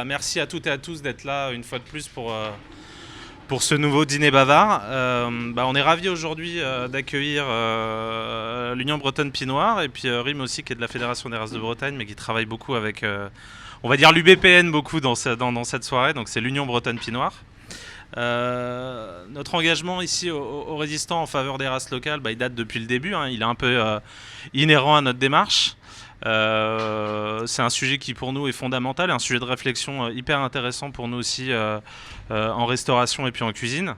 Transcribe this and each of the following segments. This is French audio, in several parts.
Merci à toutes et à tous d'être là une fois de plus pour ce nouveau dîner bavard. On est ravis aujourd'hui d'accueillir l'Union Bretonne Pinot Noir et puis Rim aussi qui est de la Fédération des races de Bretagne mais qui travaille beaucoup avec, on va dire l'UBPN beaucoup dans cette soirée, donc c'est l'Union Bretonne Pinot Noir. Notre engagement ici au Résistant en faveur des races locales, il date depuis le début, il est un peu inhérent à notre démarche. C'est un sujet qui pour nous est fondamental, un sujet de réflexion hyper intéressant pour nous aussi en restauration et puis en cuisine.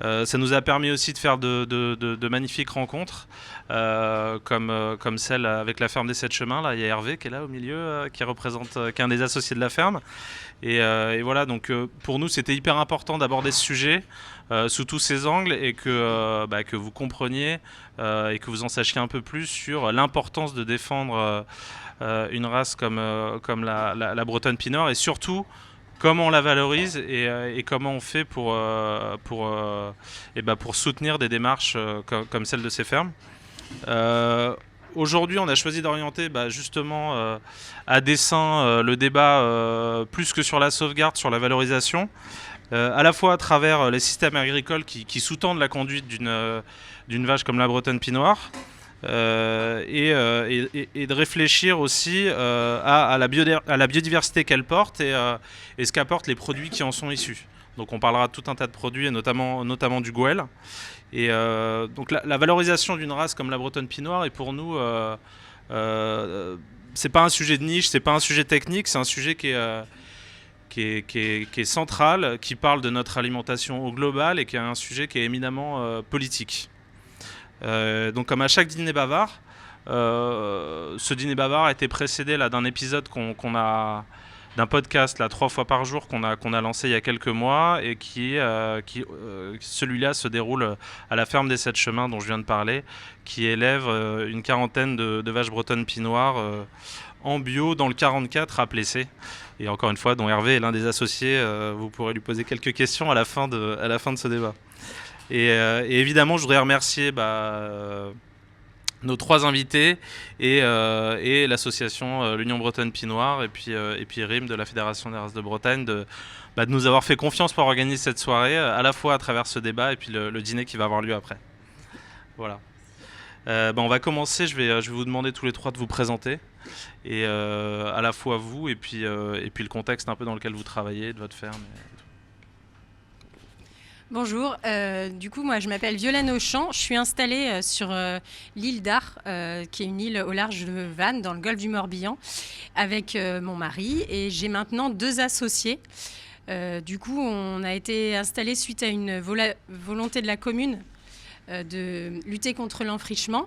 Ça nous a permis aussi de faire de magnifiques rencontres comme celle avec la ferme des 7 chemins. Là, il y a Hervé qui est là au milieu, qui est un des associés de la ferme. Et voilà, donc pour nous c'était hyper important d'aborder ce sujet sous tous ses angles et que vous compreniez et que vous en sachiez un peu plus sur l'importance de défendre une race comme la Bretonne Pinot Noir et surtout comment on la valorise et comment on fait pour soutenir des démarches comme celle de ces fermes. Aujourd'hui, on a choisi d'orienter justement à dessein le débat plus que sur la sauvegarde, sur la valorisation, à la fois à travers les systèmes agricoles qui sous-tendent la conduite d'une vache comme la Bretonne Pinot Noir, et de réfléchir aussi à la biodiversité qu'elle porte et ce qu'apportent les produits qui en sont issus. Donc on parlera de tout un tas de produits, et notamment du goël. Et donc la valorisation d'une race comme la Bretonne Pinot Noir est pour nous, c'est pas un sujet de niche, c'est pas un sujet technique, c'est un sujet qui est central, qui parle de notre alimentation au global et qui est un sujet qui est éminemment politique. Donc comme à chaque dîner bavard, ce dîner bavard a été précédé d'un épisode d'un podcast 3 fois par jour qu'on a lancé il y a quelques mois et celui-là se déroule à la ferme des 7 chemins dont je viens de parler, qui élève une quarantaine de vaches bretonnes Pinot Noir en bio dans le 44 à Plessé. Et encore une fois, dont Hervé est l'un des associés, vous pourrez lui poser quelques questions à la fin de ce débat. Et évidemment, je voudrais remercier nos 3 invités et l'association l'Union Bretonne Pinot Noir et puis Rim de la Fédération des races de Bretagne de nous avoir fait confiance pour organiser cette soirée, à la fois à travers ce débat et puis le dîner qui va avoir lieu après. Voilà. On va commencer, je vais vous demander tous les 3 de vous présenter, et à la fois vous et puis le contexte un peu dans lequel vous travaillez, de votre ferme. Bonjour, du coup moi je m'appelle Violaine Auchan, je suis installée sur l'île d'Ar, qui est une île au large de Vannes dans le golfe du Morbihan avec mon mari, et j'ai maintenant 2 associés. Du coup on a été installés suite à une volonté de la commune de lutter contre l'enfrichement,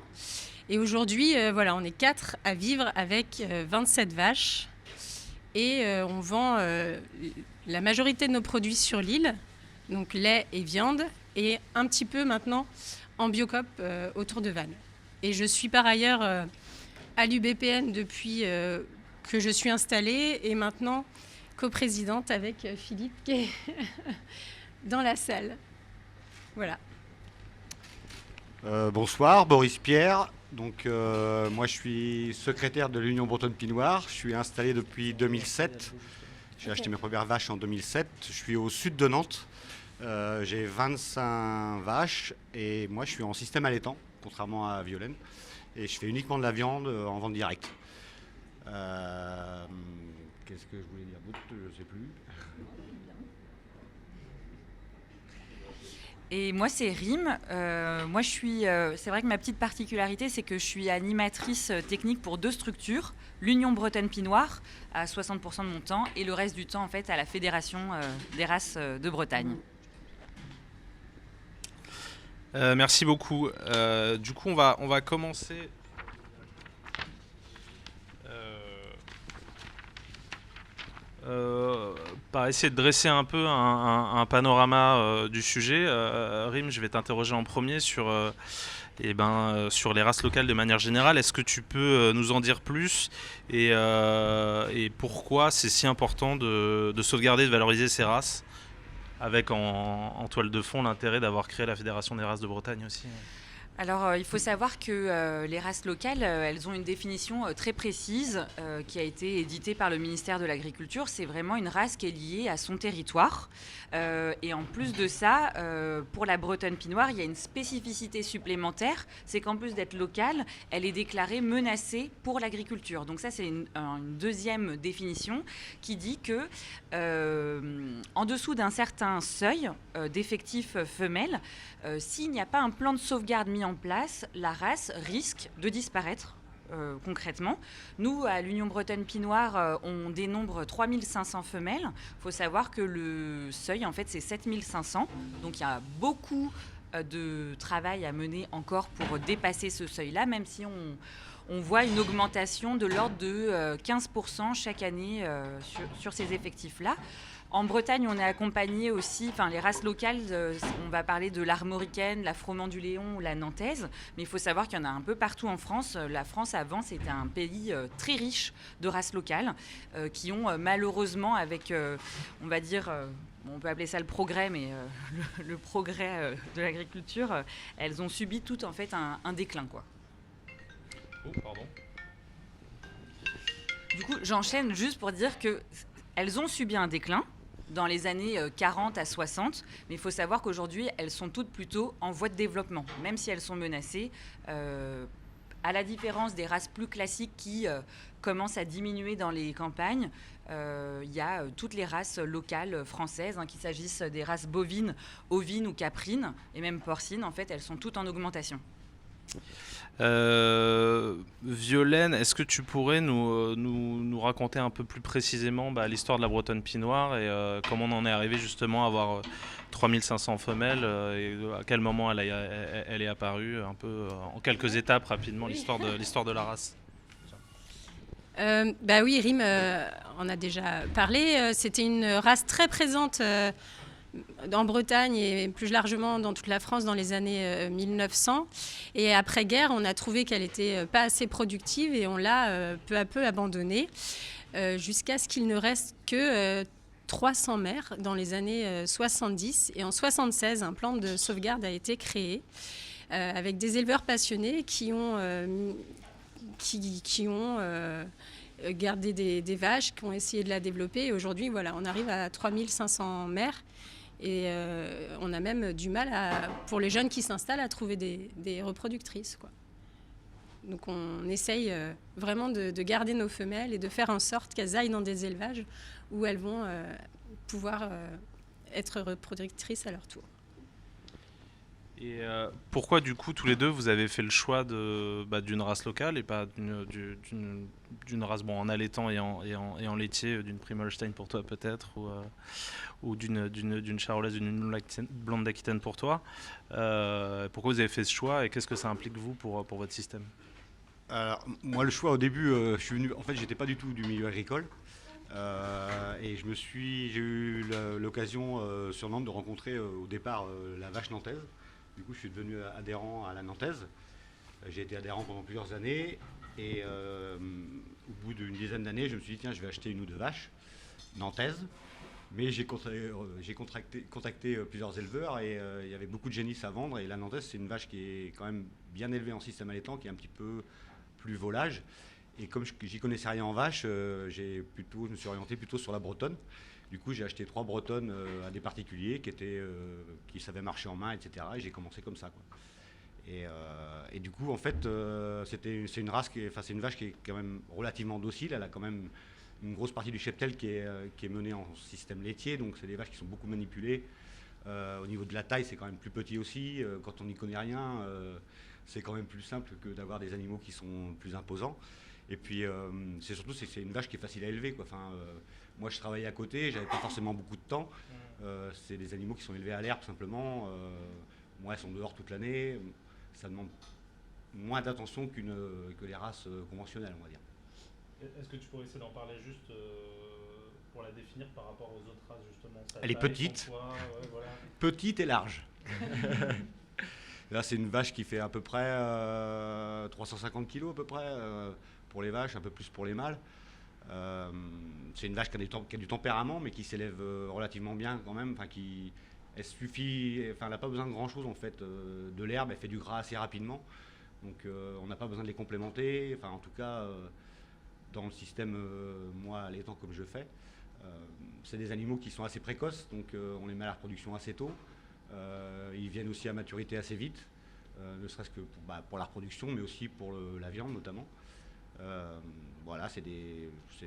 et aujourd'hui on est 4 à vivre avec 27 vaches et on vend la majorité de nos produits sur l'île. Donc lait et viande, et un petit peu maintenant en Biocoop autour de Vannes. Et je suis par ailleurs à l'UBPN depuis que je suis installée, et maintenant coprésidente avec Philippe qui est dans la salle. Voilà. Bonsoir, Boris Pierre. Donc, moi je suis secrétaire de l'Union Bretonne Pinot Noir. Je suis installé depuis 2007. J'ai acheté mes premières vaches en 2007. Je suis au sud de Nantes. J'ai 25 vaches et moi je suis en système allaitant, contrairement à Violaine, et je fais uniquement de la viande en vente directe. Qu'est-ce que je voulais dire d'autre? Je ne sais plus. Et moi c'est Rim. Moi je suis, c'est vrai que ma petite particularité c'est que je suis animatrice technique pour 2 structures, l'Union Bretonne Pinot Noir à 60% de mon temps et le reste du temps en fait à la Fédération des races de Bretagne. Merci beaucoup. Du coup, on va commencer par essayer de dresser un peu un panorama du sujet. Rim, je vais t'interroger en premier sur les races locales de manière générale. Est-ce que tu peux nous en dire plus et pourquoi c'est si important de sauvegarder, de valoriser ces races, avec en toile de fond l'intérêt d'avoir créé la Fédération des races de Bretagne aussi? Alors, il faut savoir que les races locales, elles ont une définition très précise qui a été éditée par le ministère de l'Agriculture. C'est vraiment une race qui est liée à son territoire. Et en plus de ça, pour la bretonne pinoire, il y a une spécificité supplémentaire. C'est qu'en plus d'être locale, elle est déclarée menacée pour l'agriculture. Donc ça, c'est une deuxième définition qui dit que en dessous d'un certain seuil d'effectifs femelles, s'il n'y a pas un plan de sauvegarde mis en place, la race risque de disparaître concrètement. Nous, à l'Union bretonne pinoire, on dénombre 3500 femelles. Il faut savoir que le seuil, en fait, c'est 7500. Donc il y a beaucoup de travail à mener encore pour dépasser ce seuil-là, même si on voit une augmentation de l'ordre de 15% chaque année sur ces effectifs-là. En Bretagne, on est accompagné aussi, les races locales, on va parler de l'armoricaine, la froment du Léon ou la nantaise, mais il faut savoir qu'il y en a un peu partout en France. La France, avant, c'était un pays très riche de races locales qui ont malheureusement, avec, on va dire, on peut appeler ça le progrès, mais le progrès de l'agriculture, elles ont subi toutes en fait un déclin, quoi. Oh, pardon. Du coup, j'enchaîne juste pour dire qu'elles ont subi un déclin dans les années 40 à 60, mais il faut savoir qu'aujourd'hui, elles sont toutes plutôt en voie de développement, même si elles sont menacées, à la différence des races plus classiques qui commencent à diminuer dans les campagnes. Il y a toutes les races locales françaises, qu'il s'agisse des races bovines, ovines ou caprines, et même porcines, en fait, elles sont toutes en augmentation. Violaine, est-ce que tu pourrais nous raconter un peu plus précisément l'histoire de la bretonne pinoire et comment on en est arrivé justement à avoir 3500 femelles et à quel moment elle est apparue, un peu en quelques étapes rapidement, l'histoire de la race. Oui, Rim en a déjà parlé. C'était une race très présente en Bretagne et plus largement dans toute la France dans les années 1900. Et après-guerre, on a trouvé qu'elle n'était pas assez productive et on l'a peu à peu abandonnée jusqu'à ce qu'il ne reste que 300 mères dans les années 70. Et en 76, un plan de sauvegarde a été créé avec des éleveurs passionnés qui ont gardé des vaches, qui ont essayé de la développer. Et aujourd'hui, voilà, on arrive à 3500 mères. Et on a même du mal, pour les jeunes qui s'installent, à trouver des reproductrices, quoi. Donc on essaye vraiment de garder nos femelles et de faire en sorte qu'elles aillent dans des élevages où elles vont pouvoir être reproductrices à leur tour. Et pourquoi du coup tous les deux vous avez fait le choix d'une race locale et pas d'une race en allaitant et en laitier, d'une Prime-Holstein pour toi peut-être ou d'une charolaise, d'une blonde d'Aquitaine pour toi. Pourquoi vous avez fait ce choix et qu'est-ce que ça implique vous pour votre système? Alors, moi, le choix au début, je suis venu. En fait, j'étais pas du tout du milieu agricole. Et j'ai eu l'occasion sur Nantes de rencontrer au départ la vache nantaise. Du coup, je suis devenu adhérent à la nantaise. J'ai été adhérent pendant plusieurs années. Et au bout d'une dizaine d'années, je me suis dit, tiens, je vais acheter une ou deux vaches nantaises. Mais j'ai contacté plusieurs éleveurs et il y avait beaucoup de génisses à vendre. Et la nantaise, c'est une vache qui est quand même bien élevée en système allaitant, qui est un petit peu plus volage. Et comme j'y connaissais rien en vache, je me suis orienté plutôt sur la bretonne. Du coup, j'ai acheté 3 bretonnes à des particuliers qui savaient marcher en main, etc. Et j'ai commencé comme ça, quoi. Et du coup, en fait, c'est une vache qui est quand même relativement docile. Elle a quand même une grosse partie du cheptel qui est menée en système laitier. Donc, c'est des vaches qui sont beaucoup manipulées. Au niveau de la taille, c'est quand même plus petit aussi. Quand on n'y connaît rien, c'est quand même plus simple que d'avoir des animaux qui sont plus imposants. Et puis, c'est une vache qui est facile à élever, quoi. Moi, je travaillais à côté, j'avais pas forcément beaucoup de temps. C'est des animaux qui sont élevés à l'herbe, simplement. Moi, elles sont dehors toute l'année. Ça demande moins d'attention que les races conventionnelles, on va dire. Est-ce que tu pourrais essayer d'en parler juste pour la définir par rapport aux autres races, justement? Elle est petite. Petite et large. Là, c'est une vache qui fait à peu près 350 kilos à peu près pour les vaches, un peu plus pour les mâles. C'est une vache qui a du tempérament, mais qui s'élève relativement bien quand même, qui elle n'a pas besoin de grand-chose en fait. De l'herbe, elle fait du gras assez rapidement. Donc on n'a pas besoin de les complémenter. Enfin, en tout cas, dans le système, moi, allaitant comme je fais, c'est des animaux qui sont assez précoces, donc on les met à la reproduction assez tôt. Ils viennent aussi à maturité assez vite, ne serait-ce que pour la reproduction, mais aussi pour la viande notamment. Voilà, c'est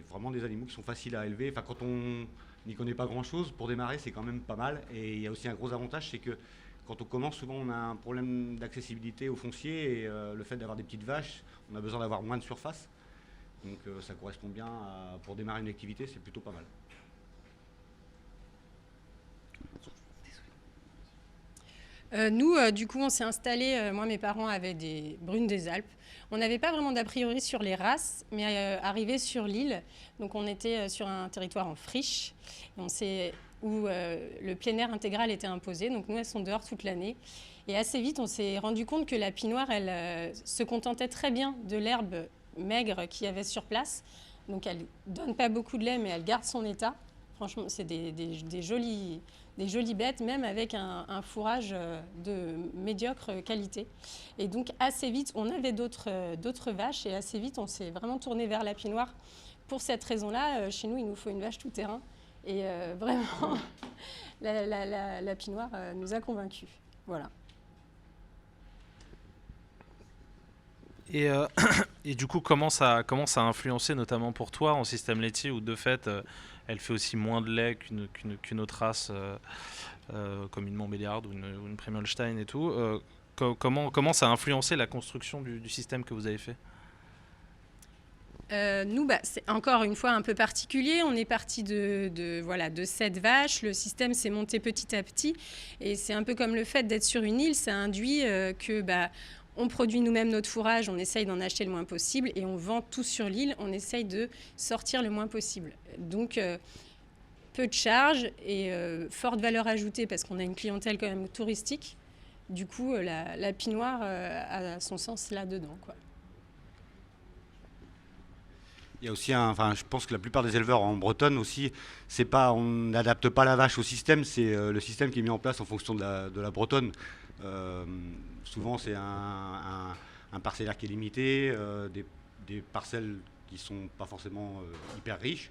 vraiment des animaux qui sont faciles à élever. Enfin, quand on n'y connaît pas grand-chose, pour démarrer, c'est quand même pas mal. Et il y a aussi un gros avantage, c'est que quand on commence, souvent on a un problème d'accessibilité au foncier et le fait d'avoir des petites vaches, on a besoin d'avoir moins de surface. Donc ça correspond bien pour démarrer une activité, c'est plutôt pas mal. Nous, du coup, on s'est installés, moi, mes parents avaient des brunes des Alpes. On n'avait pas vraiment d'a priori sur les races, mais arrivé sur l'île, donc on était sur un territoire en friche, où le plein air intégral était imposé. Donc nous, elles sont dehors toute l'année. Et assez vite, on s'est rendu compte que la pinoire, elle se contentait très bien de l'herbe maigre qu'il y avait sur place. Donc elle donne pas beaucoup de lait, mais elle garde son état. Franchement, c'est des jolies bêtes, même avec un fourrage de médiocre qualité. Et donc, assez vite, on avait d'autres vaches, et assez vite, on s'est vraiment tourné vers la pinoire. Pour cette raison-là, chez nous, il nous faut une vache tout-terrain. Et vraiment, la pinoire nous a convaincus. Voilà. Et du coup, comment ça a influencé, notamment pour toi, en système laitier, où de fait, elle fait aussi moins de lait qu'une autre race, comme une Montbéliarde ou une Prémolstein et tout. Comment ça a influencé la construction du système que vous avez fait ? Nous, c'est encore une fois un peu particulier. On est parti de 7 vaches. Le système s'est monté petit à petit. Et c'est un peu comme le fait d'être sur une île. Ça induit que on produit nous-mêmes notre fourrage. On essaye d'en acheter le moins possible. Et on vend tout sur l'île. On essaye de sortir le moins possible. Donc, peu de charges et forte valeur ajoutée parce qu'on a une clientèle quand même touristique. Du coup, la pinoire a son sens là-dedans, quoi. Il y a aussi je pense que la plupart des éleveurs en Bretonne aussi, on n'adapte pas la vache au système, c'est le système qui est mis en place en fonction de la Bretonne. Souvent, c'est un parcellaire qui est limité, des parcelles qui sont pas forcément hyper riches,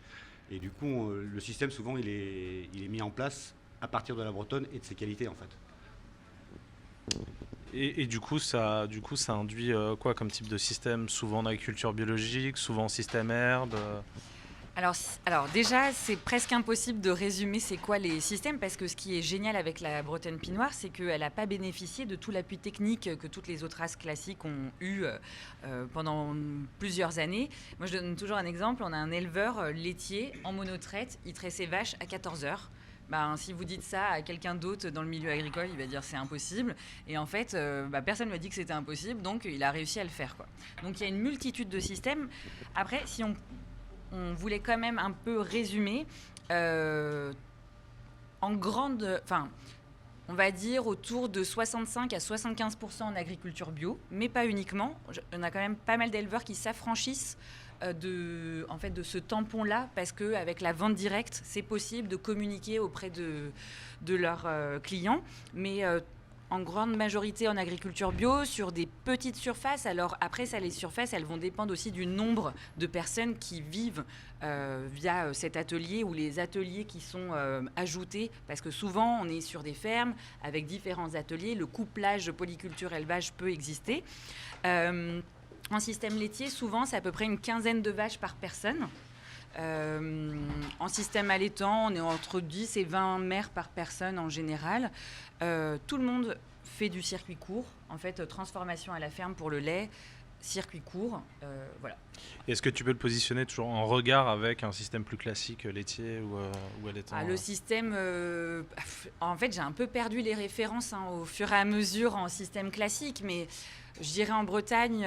et du coup, le système souvent il est mis en place à partir de la Bretonne et de ses qualités en fait. Et du coup, ça induit quoi comme type de système ? Souvent en agriculture biologique, souvent en système herbe Alors déjà, c'est presque impossible de résumer c'est quoi les systèmes, parce que ce qui est génial avec la Bretonne pinoire, c'est qu'elle n'a pas bénéficié de tout l'appui technique que toutes les autres races classiques ont eu pendant plusieurs années. Moi, je donne toujours un exemple. On a un éleveur laitier en monotraite, il traite ses vaches à 14 heures. Si vous dites ça à quelqu'un d'autre dans le milieu agricole, il va dire c'est impossible. Et en fait, personne ne lui a dit que c'était impossible, donc il a réussi à le faire, quoi. Donc il y a une multitude de systèmes. Après, si on voulait quand même un peu résumer, on va dire autour de 65 à 75% en agriculture bio, mais pas uniquement. On a quand même pas mal d'éleveurs qui s'affranchissent de ce tampon-là, parce qu'avec la vente directe, c'est possible de communiquer auprès de leurs clients. Mais en grande majorité en agriculture bio, sur des petites surfaces. Alors après, les surfaces, elles vont dépendre aussi du nombre de personnes qui vivent via cet atelier ou les ateliers qui sont ajoutés. Parce que souvent, on est sur des fermes avec différents ateliers. Le couplage polyculture-élevage peut exister. En système laitier, souvent, c'est à peu près une quinzaine de vaches par personne. En système allaitant, on est entre 10 et 20 mères par personne en général. Tout le monde fait du circuit court, en fait, transformation à la ferme pour le lait, circuit court, voilà. Est-ce que tu peux le positionner toujours en regard avec un système plus classique laitier ou allaitant ? Le système, en fait, j'ai un peu perdu les références au fur et à mesure en système classique, mais je dirais en Bretagne,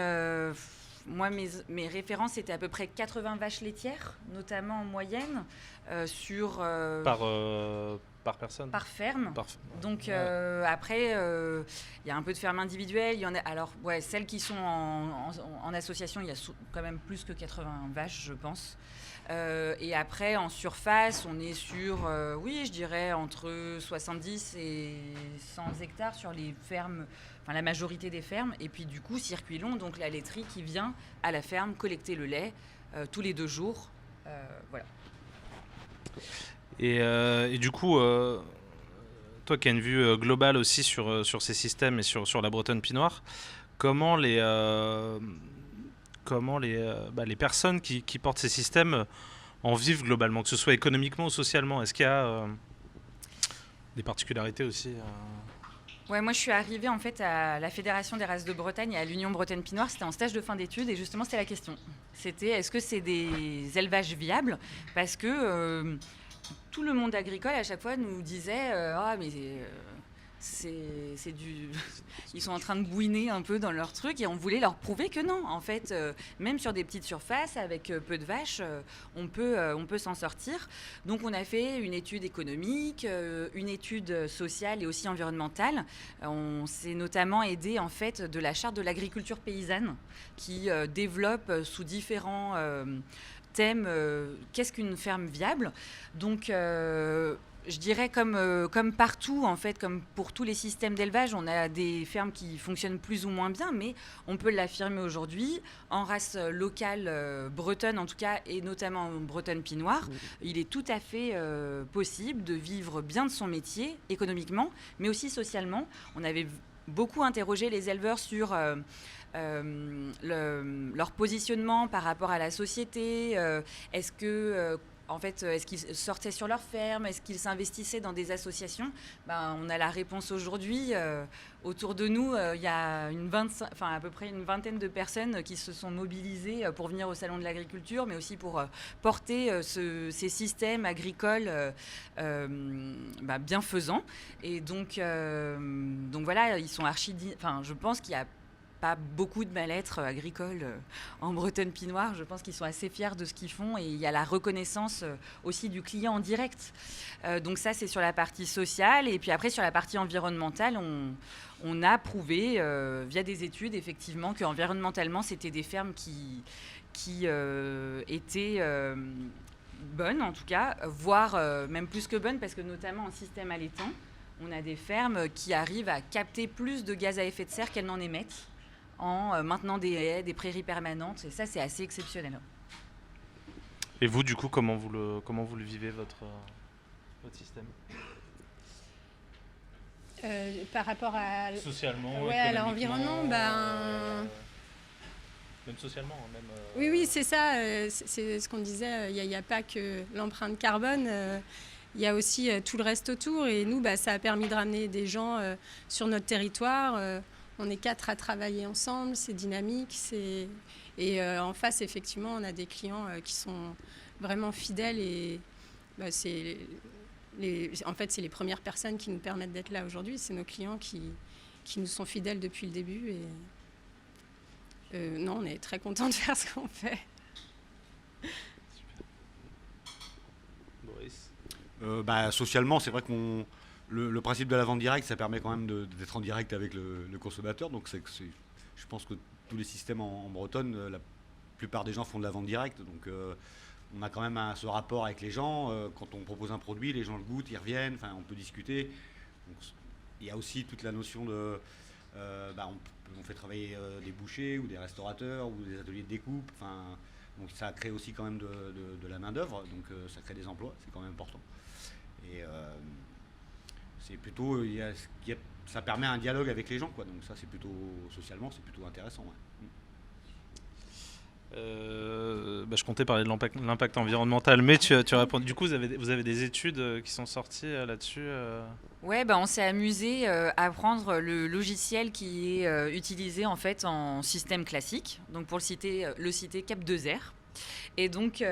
moi, mes références, c'était à peu près 80 vaches laitières, notamment en moyenne. Par personne. Par ferme. Par- Donc Ouais. après, il y a un peu de fermes individuelles. Il y en a, alors, ouais, celles qui sont en association, il y a quand même plus que 80 vaches, je pense. Et après, en surface, on est sur, oui, je dirais entre 70 et 100 hectares sur les fermes, enfin la majorité des fermes. Et puis du coup, circuit long, donc la laiterie qui vient à la ferme collecter le lait tous les 2 jours. Voilà. Et du coup, toi qui as une vue globale aussi sur ces systèmes et sur la Bretonne Pinoire, comment les personnes qui portent ces systèmes en vivent globalement, que ce soit économiquement ou socialement? Est-ce qu'il y a des particularités aussi Ouais, moi je suis arrivée en fait à la Fédération des races de Bretagne et à l'Union Bretonne Pinoire. C'était en stage de fin d'études et justement c'était la question. C'était est-ce que c'est des élevages viables? Parce que tout le monde agricole à chaque fois nous disait ah mais c'est du ils sont en train de bouiner un peu dans leur truc et on voulait leur prouver que non en fait même sur des petites surfaces avec peu de vaches on peut s'en sortir. Donc on a fait une étude économique, une étude sociale et aussi environnementale. On s'est notamment aidé en fait de la charte de l'agriculture paysanne qui développe sous différents thème qu'est-ce qu'une ferme viable. Donc je dirais comme partout, en fait, comme pour tous les systèmes d'élevage, on a des fermes qui fonctionnent plus ou moins bien, mais on peut l'affirmer aujourd'hui, en race locale bretonne en tout cas, et notamment en bretonne pinoire, il est tout à fait possible de vivre bien de son métier, économiquement, mais aussi socialement. On avait beaucoup interrogé les éleveurs sur leur positionnement par rapport à la société. Est-ce qu'ils sortaient sur leur ferme? Est-ce qu'ils s'investissaient dans des associations? On a la réponse aujourd'hui. Autour de nous, il y a à peu près une vingtaine de personnes qui se sont mobilisées pour venir au Salon de l'Agriculture, mais aussi pour porter ces systèmes agricoles bienfaisants. Et donc voilà, ils sont je pense qu'il y a pas beaucoup de mal-être agricole en Bretonne Pinoire. Je pense qu'ils sont assez fiers de ce qu'ils font et il y a la reconnaissance aussi du client en direct. Donc ça, c'est sur la partie sociale. Et puis après, sur la partie environnementale, on a prouvé via des études, effectivement, qu'environnementalement, c'était des fermes qui étaient bonnes, en tout cas, voire même plus que bonnes, parce que notamment en système allaitant, on a des fermes qui arrivent à capter plus de gaz à effet de serre qu'elles n'en émettent en maintenant des haies, des prairies permanentes. Et ça, c'est assez exceptionnel. Et vous, du coup, comment vous le vivez, votre système Par rapport à... Socialement, ouais, à l'environnement, même socialement, même... Oui, c'est ça. C'est ce qu'on disait. Il n'y a pas que l'empreinte carbone. Il y a aussi tout le reste autour. Et nous, ça a permis de ramener des gens sur notre territoire. On est 4 à travailler ensemble, c'est dynamique. Et en face, effectivement, on a des clients qui sont vraiment fidèles. Et c'est les premières personnes qui nous permettent d'être là aujourd'hui. C'est nos clients qui nous sont fidèles depuis le début. Et non, on est très contents de faire ce qu'on fait. Boris? Socialement, c'est vrai qu'on... Le principe de la vente directe, ça permet quand même d'être en direct avec le consommateur. Donc je pense que tous les systèmes en Bretonne, la plupart des gens font de la vente directe. Donc on a quand même ce rapport avec les gens. Quand on propose un produit, les gens le goûtent, ils reviennent, on peut discuter. Donc, il y a aussi toute la notion de... on fait travailler des bouchers ou des restaurateurs ou des ateliers de découpe. Donc ça crée aussi quand même de la main-d'œuvre. Donc ça crée des emplois, c'est quand même important. Et... c'est plutôt, ça permet un dialogue avec les gens, quoi. Donc ça, c'est plutôt socialement, c'est plutôt intéressant. Ouais. Je comptais parler de l'impact environnemental, mais tu réponds. Du coup, vous avez des études qui sont sorties là-dessus Ouais, on s'est amusé à prendre le logiciel qui est utilisé en fait en système classique. Donc pour le citer Cap2R. Et donc,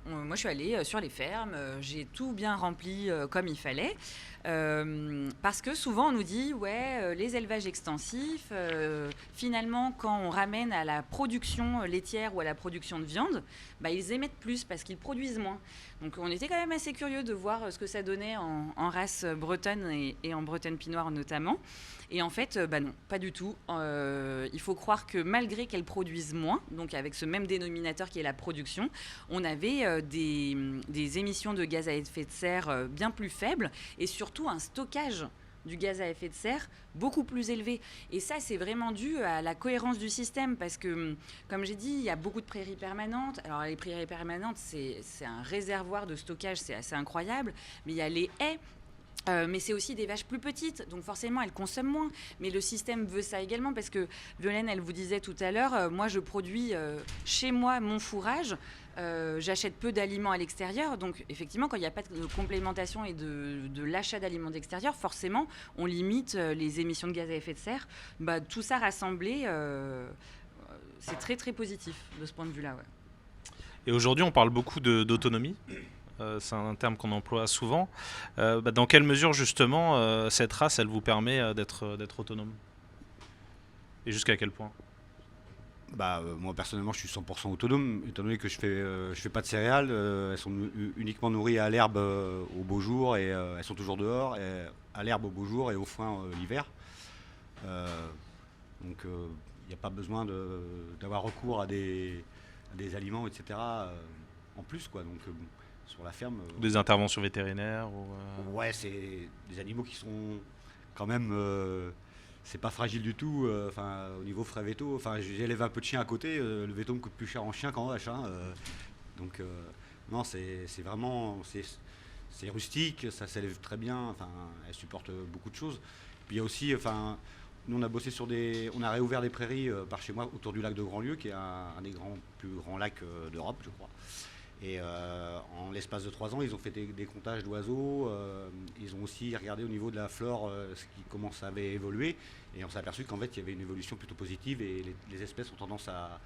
moi, je suis allée sur les fermes, j'ai tout bien rempli comme il fallait. Parce que souvent on nous dit les élevages extensifs, finalement quand on ramène à la production laitière ou à la production de viande, ils émettent plus parce qu'ils produisent moins. Donc on était quand même assez curieux de voir ce que ça donnait en race bretonne et en bretonne pinoire notamment. Et en fait, non, pas du tout. Il faut croire que malgré qu'elles produisent moins, donc avec ce même dénominateur qui est la production, on avait des émissions de gaz à effet de serre bien plus faibles et surtout un stockage du gaz à effet de serre beaucoup plus élevé. Et ça, c'est vraiment dû à la cohérence du système parce que, comme j'ai dit, il y a beaucoup de prairies permanentes. Alors, les prairies permanentes, c'est un réservoir de stockage, c'est assez incroyable. Mais il y a les haies. Mais c'est aussi des vaches plus petites, donc forcément elles consomment moins. Mais le système veut ça également parce que Violaine, elle vous disait tout à l'heure, moi je produis chez moi mon fourrage, j'achète peu d'aliments à l'extérieur. Donc effectivement, quand il n'y a pas de complémentation et de l'achat d'aliments d'extérieur, forcément on limite les émissions de gaz à effet de serre. Tout ça rassemblé, c'est très très positif de ce point de vue-là. Ouais. Et aujourd'hui, on parle beaucoup d'autonomie. C'est un terme qu'on emploie souvent. Dans quelle mesure, justement, cette race, elle vous permet d'être autonome ? Et jusqu'à quel point ? Moi, personnellement, je suis 100% autonome, étant donné que je fais pas de céréales. Elles sont uniquement nourries à l'herbe au beau jour, et elles sont toujours dehors, à l'herbe au beau jour et au foin l'hiver. Donc, il n'y a pas besoin d'avoir recours à des aliments, etc. En plus, quoi. Donc, sur la ferme. Des interventions vétérinaires Ouais, c'est des animaux qui sont quand même. C'est pas fragile du tout. Au niveau frais véto. J'élève un peu de chiens à côté. Le véto me coûte plus cher en chien qu'en vache. Donc, non, c'est vraiment. C'est rustique, ça s'élève très bien. Elle supporte beaucoup de choses. Puis il y a aussi. Nous, on a bossé on a réouvert des prairies par chez moi autour du lac de Grandlieu, qui est un des plus grands lacs d'Europe, je crois. Et en l'espace de 3 ans, ils ont fait des comptages d'oiseaux. Ils ont aussi regardé au niveau de la flore comment ça avait évolué. Et on s'est aperçu qu'en fait, il y avait une évolution plutôt positive et les espèces ont tendance à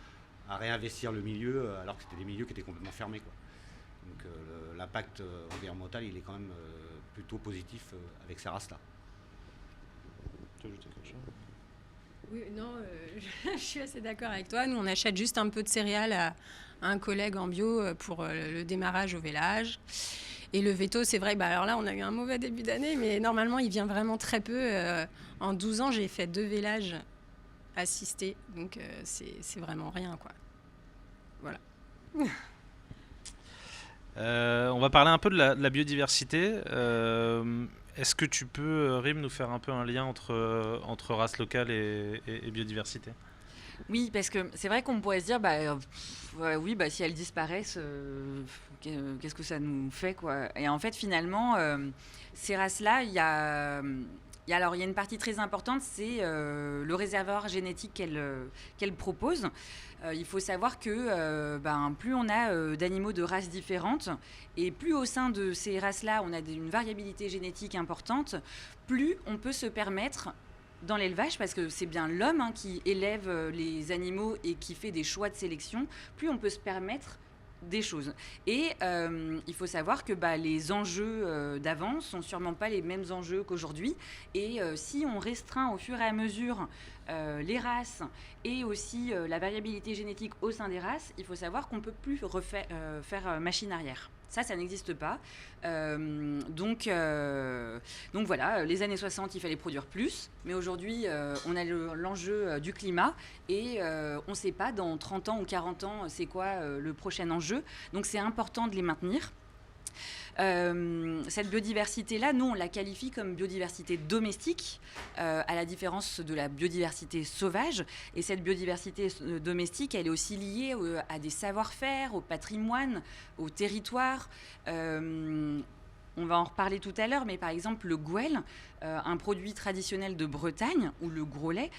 réinvestir le milieu alors que c'était des milieux qui étaient complètement fermés, quoi. Donc l'impact environnemental, il est quand même plutôt positif avec ces races-là. Tu veux ajouter quelque chose ? Oui, non, je suis assez d'accord avec toi. Nous, on achète juste un peu de céréales à un collègue en bio pour le démarrage au vélage. Et le véto, c'est vrai, alors là, on a eu un mauvais début d'année, mais normalement, il vient vraiment très peu. En 12 ans, j'ai fait 2 vélages assistés, donc c'est vraiment rien, quoi. Voilà. On va parler un peu de la biodiversité. Est-ce que tu peux, Rim, nous faire un peu un lien entre race locale et biodiversité ? Oui, parce que c'est vrai qu'on pourrait se dire, si elles disparaissent, qu'est-ce que ça nous fait, quoi. Et en fait, finalement, ces races-là, il y a une partie très importante, c'est le réservoir génétique qu'elles proposent. Il faut savoir que plus on a d'animaux de races différentes, et plus au sein de ces races-là, on a une variabilité génétique importante, plus on peut se permettre dans l'élevage, parce que c'est bien l'homme qui élève les animaux et qui fait des choix de sélection, plus on peut se permettre des choses. Et il faut savoir que les enjeux d'avant sont sûrement pas les mêmes enjeux qu'aujourd'hui. Et si on restreint au fur et à mesure les races et aussi la variabilité génétique au sein des races, il faut savoir qu'on ne peut plus faire machine arrière. Ça n'existe pas. Donc voilà, les années 60, il fallait produire plus. Mais aujourd'hui, on a l'enjeu du climat et on ne sait pas dans 30 ans ou 40 ans c'est quoi le prochain enjeu. Donc c'est important de les maintenir. Cette biodiversité-là, nous, on la qualifie comme biodiversité domestique, à la différence de la biodiversité sauvage. Et cette biodiversité domestique, elle est aussi liée à des savoir-faire, au patrimoine, au territoire. On va en reparler tout à l'heure, mais par exemple, le gouel, un produit traditionnel de Bretagne, ou le gros lait,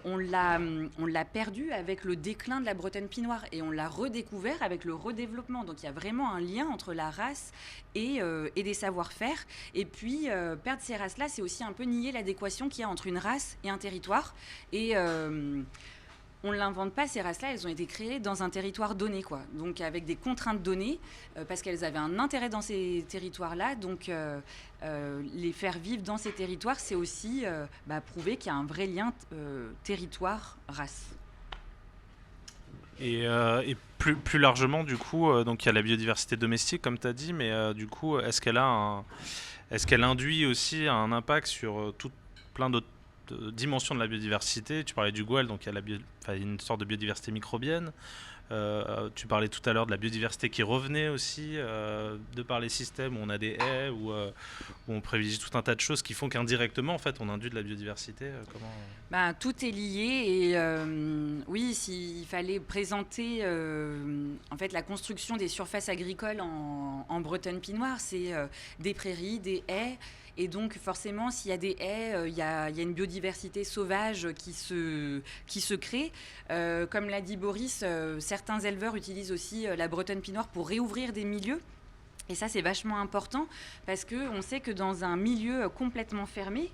on l'a perdu avec le déclin de la Bretagne pinoire et on l'a redécouvert avec le redéveloppement. Donc il y a vraiment un lien entre la race et des savoir-faire. Et puis, perdre ces races-là, c'est aussi un peu nier l'adéquation qu'il y a entre une race et un territoire. Et il faut savoir que les races, elles sont souvent pas les mêmes enjeux qu'aujourd'hui. Et si on restreint au fur et à mesure les races et on ne peut plus faire machine arrière, ça n'existe pas. Donc c'est important de les maintenir. on ne l'invente pas, ces races-là, elles ont été créées dans un territoire donné, quoi. Donc avec des contraintes données, parce qu'elles avaient un intérêt dans ces territoires-là. Donc les faire vivre dans ces territoires, c'est aussi prouver qu'il y a un vrai lien territoire-race. Et plus largement, du coup, donc il y a la biodiversité domestique, comme tu as dit, mais du coup, est-ce qu'elle induit aussi un impact sur plein d'autres dimensions de la biodiversité? Tu parlais du goual, donc il y a une sorte de biodiversité microbienne. Tu parlais tout à l'heure de la biodiversité qui revenait aussi, de par les systèmes où on a des haies, où on privilégie tout un tas de choses qui font qu'indirectement, en fait, on induit de la biodiversité. Tout est lié et oui, s'il fallait présenter en fait la construction des surfaces agricoles en Bretonne Pinoire, c'est des prairies, des haies. Et donc forcément, s'il y a des haies, il y a une biodiversité sauvage qui se crée. Comme l'a dit Boris, certains éleveurs utilisent aussi la Bretonne Pinoire pour réouvrir des milieux. Et ça, c'est vachement important parce qu'on sait que dans un milieu complètement fermé,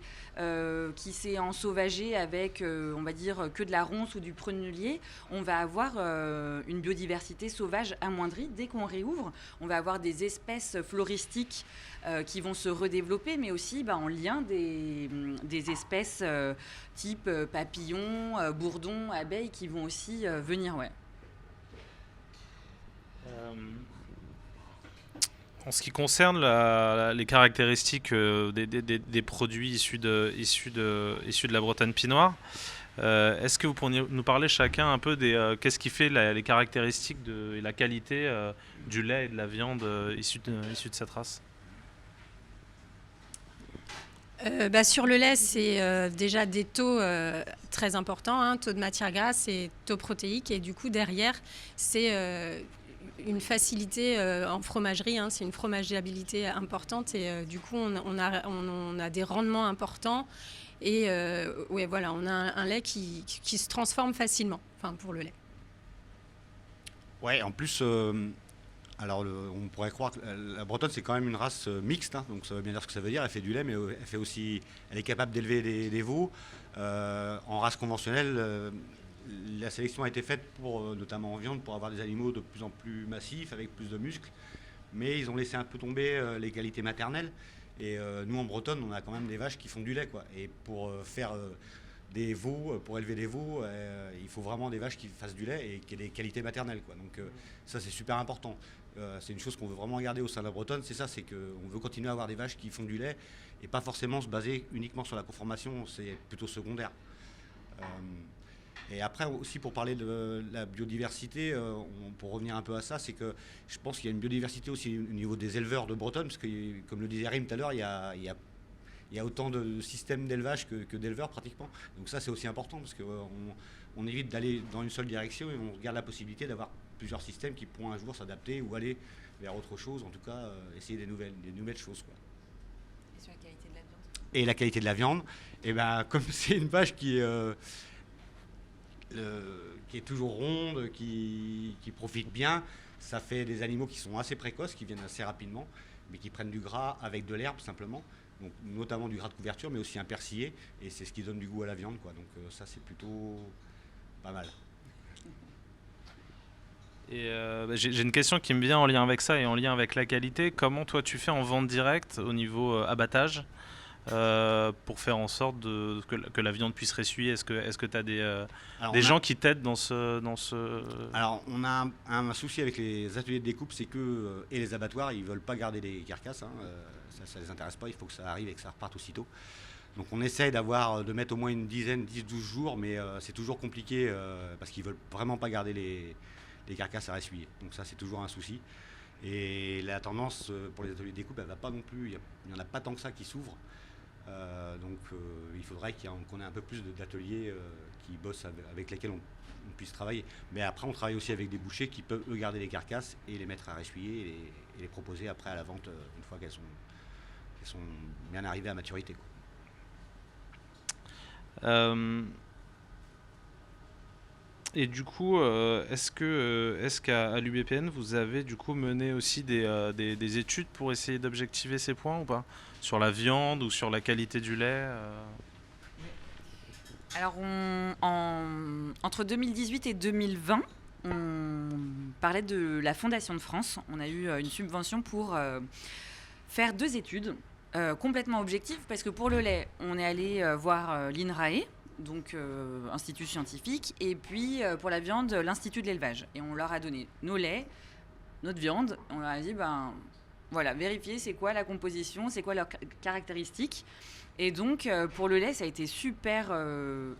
qui s'est ensauvagé avec, on va dire, que de la ronce ou du prunellier, on va avoir une biodiversité sauvage amoindrie. Dès qu'on réouvre, on va avoir des espèces floristiques qui vont se redévelopper, mais aussi en lien des espèces type papillons, bourdons, abeilles qui vont aussi venir. Ouais. En ce qui concerne les caractéristiques des produits issus de la Bretonne Pinoire, est-ce que vous pourriez nous parler chacun un peu qu'est-ce qui fait les caractéristiques et la qualité du lait et de la viande issus de cette race? Sur le lait, c'est déjà des taux très importants, taux de matière grasse et taux protéiques. Et du coup, derrière, c'est une facilité en fromagerie, c'est une fromageabilité importante. Et du coup, on a des rendements importants. Et voilà, on a un lait qui se transforme facilement, pour le lait. Ouais, en plus... Alors, on pourrait croire que la Bretonne, c'est quand même une race mixte, donc ça veut bien dire ce que ça veut dire. Elle fait du lait, mais elle est capable d'élever des veaux. En race conventionnelle, la sélection a été faite notamment en viande, pour avoir des animaux de plus en plus massifs, avec plus de muscles. Mais ils ont laissé un peu tomber les qualités maternelles. Et nous, en Bretonne, on a quand même des vaches qui font du lait, quoi. Et pour faire des veaux, pour élever des veaux, il faut vraiment des vaches qui fassent du lait et qui aient des qualités maternelles, quoi. Donc ça, c'est super important. C'est une chose qu'on veut vraiment garder au sein de la Bretonne, c'est qu'on veut continuer à avoir des vaches qui font du lait et pas forcément se baser uniquement sur la conformation, c'est plutôt secondaire. Et après aussi, pour parler de la biodiversité, pour revenir un peu à ça, c'est que je pense qu'il y a une biodiversité aussi au niveau des éleveurs de Bretonne, parce que comme le disait Rim tout à l'heure, il y a autant de systèmes d'élevage que d'éleveurs pratiquement. Donc ça, c'est aussi important, parce qu'on évite d'aller dans une seule direction et on garde la possibilité d'avoir plusieurs systèmes qui pourront un jour s'adapter ou aller vers autre chose, en tout cas essayer des nouvelles choses, quoi. Et sur la qualité de la viande. Et la qualité de la viande, comme c'est une vache qui est toujours ronde, qui profite bien, ça fait des animaux qui sont assez précoces, qui viennent assez rapidement, mais qui prennent du gras avec de l'herbe simplement. Donc, notamment du gras de couverture, mais aussi un persillé, et c'est ce qui donne du goût à la viande, quoi. Donc ça, c'est plutôt pas mal. Et j'ai une question qui me vient en lien avec ça et en lien avec la qualité. Comment toi tu fais en vente directe au niveau abattage pour faire en sorte que la viande puisse ressuyer? Est-ce que tu as des gens qui t'aident dans ce... Alors, on a un souci avec les ateliers de découpe, c'est que et les abattoirs, ils veulent pas garder les carcasses, ça les intéresse pas, il faut que ça arrive et que ça reparte aussitôt. Donc on essaye de mettre au moins une dizaine, 10-12 jours, mais c'est toujours compliqué parce qu'ils veulent vraiment pas garder les carcasses à ressuyer. Donc ça, c'est toujours un souci. Et la tendance pour les ateliers de découpe, elle va pas non plus, il n'y en a pas tant que ça qui s'ouvrent. Donc il faudrait qu'on ait un peu plus d'ateliers qui bossent avec lesquels on puisse travailler. Mais après, on travaille aussi avec des bouchers qui peuvent eux garder les carcasses et les mettre à ressuyer et les proposer après à la vente une fois qu'elles sont bien arrivées à maturité, quoi. Et du coup, est-ce qu'à l'UBPN, vous avez du coup mené aussi des études pour essayer d'objectiver ces points ou pas? Sur la viande ou sur la qualité du lait Alors, entre 2018 et 2020, on parlait de la Fondation de France. On a eu une subvention pour faire 2 études complètement objectives, parce que pour le lait, on est allé voir l'INRAE, donc institut scientifique, et puis pour la viande, l'Institut de l'élevage. Et on leur a donné nos laits, notre viande. On leur a dit, voilà, vérifiez c'est quoi la composition, c'est quoi leurs caractéristiques. Et donc, pour le lait, ça a été super,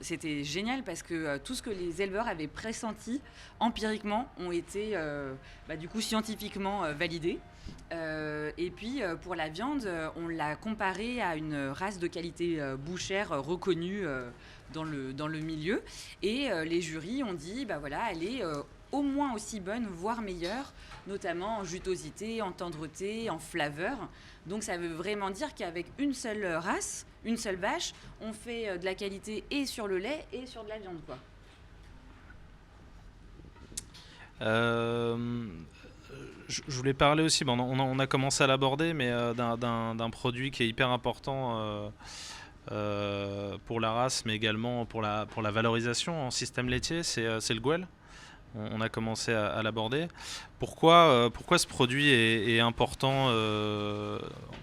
c'était génial, parce que tout ce que les éleveurs avaient pressenti empiriquement ont été du coup scientifiquement validés. Et puis, pour la viande, on l'a comparé à une race de qualité bouchère reconnue dans le milieu. Et les jurys ont dit, voilà, elle est au moins aussi bonne, voire meilleure, notamment en jutosité, en tendreté, en flaveur. Donc ça veut vraiment dire qu'avec une seule race, une seule vache, on fait de la qualité et sur le lait et sur de la viande, quoi. Je voulais parler aussi, on a commencé à l'aborder, mais d'un produit qui est hyper important pour la race, mais également pour la valorisation en système laitier, c'est le Gouel. On a commencé à l'aborder. Pourquoi ce produit est important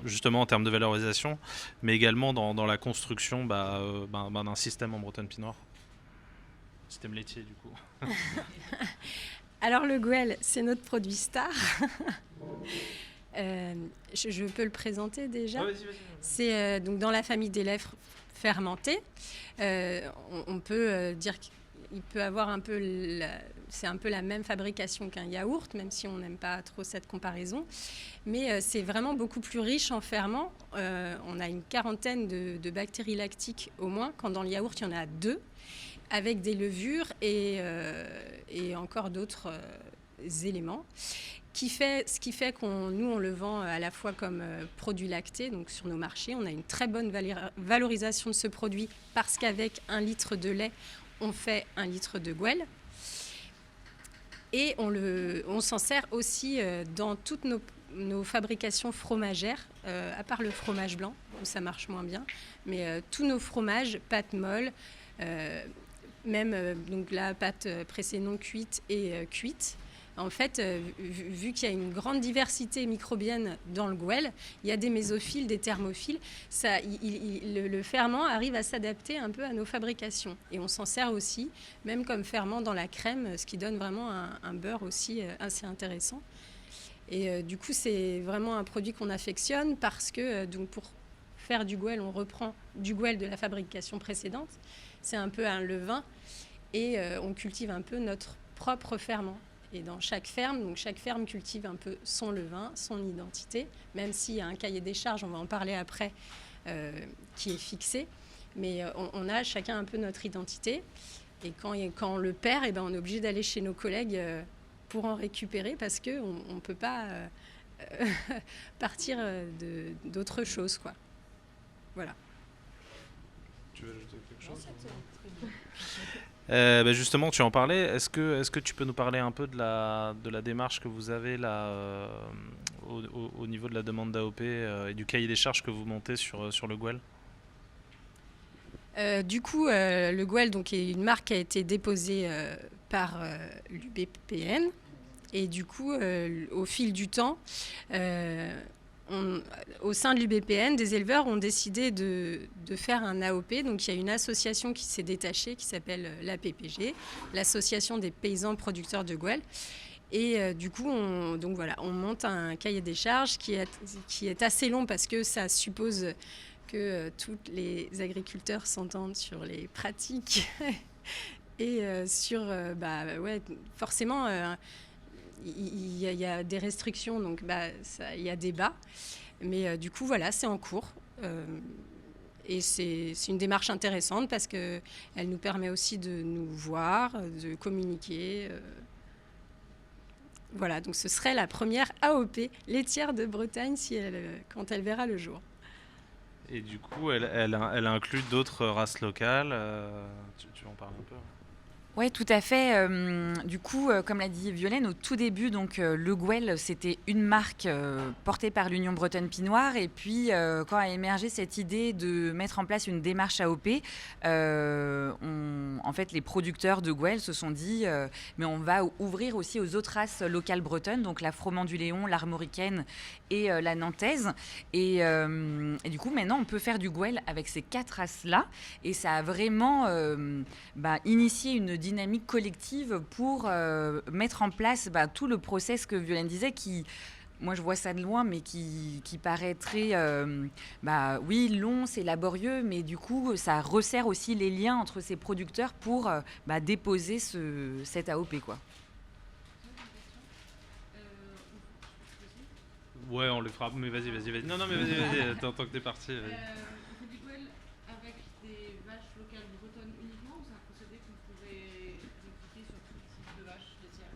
justement en termes de valorisation, mais également dans la construction d'un système en Bretonne Pinard, système laitier du coup. Alors le Gouel, c'est notre produit star. Je peux le présenter déjà. Ouais, vas-y. C'est donc dans la famille des lèvres fermentées. On peut dire qu'il peut avoir un peu c'est un peu la même fabrication qu'un yaourt, même si on n'aime pas trop cette comparaison. Mais c'est vraiment beaucoup plus riche en ferments. On a une quarantaine de bactéries lactiques au moins, quand dans le yaourt, il y en a 2, avec des levures et encore d'autres éléments. Ce qui fait nous, on le vend à la fois comme produit lacté, donc sur nos marchés. On a une très bonne valorisation de ce produit, parce qu'avec 1 litre de lait, on fait 1 litre de Gouel. Et on s'en sert aussi dans toutes nos fabrications fromagères, à part le fromage blanc, où ça marche moins bien. Mais tous nos fromages, pâte molle, même donc la pâte pressée non cuite et cuite. En fait, vu qu'il y a une grande diversité microbienne dans le Gouel, il y a des mésophiles, des thermophiles, le ferment arrive à s'adapter un peu à nos fabrications. Et on s'en sert aussi, même comme ferment dans la crème, ce qui donne vraiment un beurre aussi assez intéressant. Et du coup, c'est vraiment un produit qu'on affectionne, parce que donc pour faire du Gouel, on reprend du Gouel de la fabrication précédente. C'est un peu un levain, et on cultive un peu notre propre ferment. Et dans chaque ferme cultive un peu son levain, son identité, même s'il y a un cahier des charges, on va en parler après, qui est fixé. Mais on a chacun un peu notre identité. Et quand on le perd, on est obligé d'aller chez nos collègues pour en récupérer, parce qu'on ne peut pas partir d'autre chose, quoi. Voilà. Tu veux ajouter quelque chose ? Justement, tu en parlais. Est-ce que tu peux nous parler un peu de la démarche que vous avez là au niveau de la demande d'AOP et du cahier des charges que vous montez sur le Gouel ? Du coup, le Gouel est une marque qui a été déposée par l'UBPN. Et du coup, au fil du temps, au sein de l'UBPN, des éleveurs ont décidé de faire un AOP. Donc, il y a une association qui s'est détachée, qui s'appelle l'APPG, l'Association des paysans producteurs de Gouel. Et du coup, on monte un cahier des charges qui est assez long, parce que ça suppose que tous les agriculteurs s'entendent sur les pratiques et forcément... il y a des restrictions, donc il y a débat. Mais du coup, voilà, c'est en cours. Et c'est une démarche intéressante, parce qu'elle nous permet aussi de nous voir, de communiquer. Voilà, donc ce serait la première AOP laitière de Bretagne quand elle verra le jour. Et du coup, elle inclut d'autres races locales. Tu en parles un peu ? Oui, tout à fait. Du coup, comme l'a dit Violaine, au tout début, donc, le Gouel, c'était une marque portée par l'Union Bretonne Pinoire. Et puis, quand a émergé cette idée de mettre en place une démarche AOP, en fait, les producteurs de Gouel se sont dit mais on va ouvrir aussi aux autres races locales bretonnes, donc la froment du Léon, l'armoricaine et la nantaise. Et du coup, maintenant, on peut faire du Gouel avec ces 4 races-là. Et ça a vraiment initié une dynamique collective pour mettre en place tout le process que Violaine disait, qui, moi je vois ça de loin, mais qui paraît très, oui, long, c'est laborieux, mais du coup ça resserre aussi les liens entre ces producteurs pour déposer cette AOP, quoi. Ouais, on le fera. Mais vas-y. Non, mais vas-y. Tant que t'es parti. On fait du Gouel avec des vaches locales bretonnes uniquement ou c'est un procédé que vous pouvez répliquer sur tout type de vaches laitières?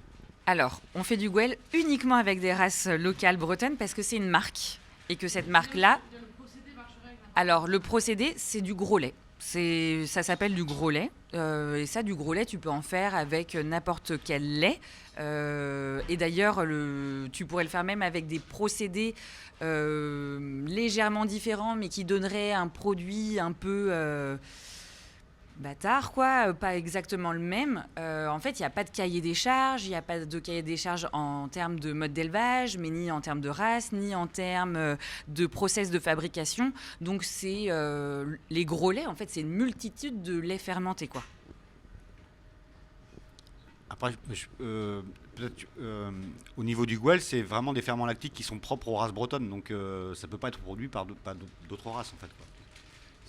Alors, on fait du Gouel uniquement avec des races locales bretonnes parce que c'est une marque et que cette marque-là... Le procédé marcherait avec n'importe Alors, le procédé, c'est du gros lait. Ça s'appelle du gros lait. Et ça, du gros lait, tu peux en faire avec n'importe quel lait. Et d'ailleurs, tu pourrais le faire même avec des procédés légèrement différents, mais qui donneraient un produit un peu bâtard, quoi. Pas exactement le même. En fait, il n'y a pas de cahier des charges. Il n'y a pas de cahier des charges en termes de mode d'élevage, mais ni en termes de race, ni en termes de process de fabrication. Donc, c'est les gros laits, en fait, c'est une multitude de laits fermentés, quoi. Après, au niveau du Gouel, c'est vraiment des ferments lactiques qui sont propres aux races bretonnes, donc ça peut pas être produit par d'autres races, en fait, quoi.